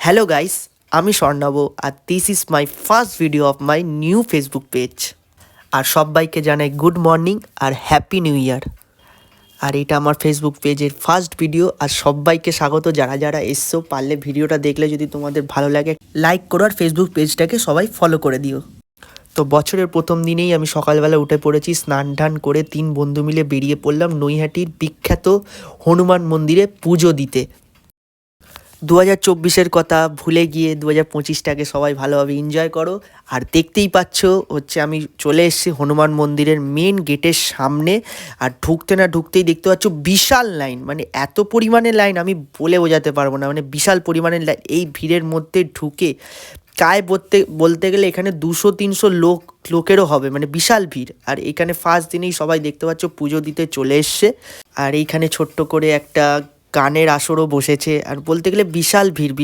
Hello guys, আমি স্বর্ণব আর this is my first video of my new Facebook page. আর সবাইকে জানাই গুড মর্নিং আর হ্যাপি নিউ ইয়ার। আর এটা আমার ফেসবুক পেজের ফার্স্ট ভিডিও। আর সবাইকে স্বাগত, যারা যারা এসছো, পারলে ভিডিওটা দেখলে যদি তোমাদের ভালো লাগে লাইক করো আর ফেসবুক পেজটাকে সবাই ফলো করে দিও। তো বছরের প্রথম দিনেই আমি সকালবেলা উঠে পড়েছি, স্নান টান করে 3 বন্ধু মিলে বেরিয়ে পড়লাম নৈহাটির বিখ্যাত হনুমান মন্দিরে পুজো দিতে। 2024-এর কথা ভুলে গিয়ে 2025টাকে সবাই ভালোভাবে এনজয় করো। আর দেখতেই পাচ্ছ হচ্ছে আমি চলে এসেছি হনুমান মন্দিরের মেন গেটের সামনে। আর ঢুকতে না ঢুকতেই দেখতে পাচ্ছ বিশাল লাইন, মানে এত পরিমাণে লাইন আমি বলে বোঝাতে পারবো না, মানে বিশাল পরিমাণের লাইন। এই ভিড়ের মধ্যে ঢুকে কায় বলতে বলতে গেলে এখানে 200-300 লোকেরও হবে, মানে বিশাল ভিড়। আর এখানে ফার্স্ট দিনেই সবাই দেখতে পাচ্ছ পুজো দিতে চলে এসছে। আর এইখানে ছোট্ট করে একটা গানের আসরও বসেছে। আর বলতে গেলে বিশাল ভিড়।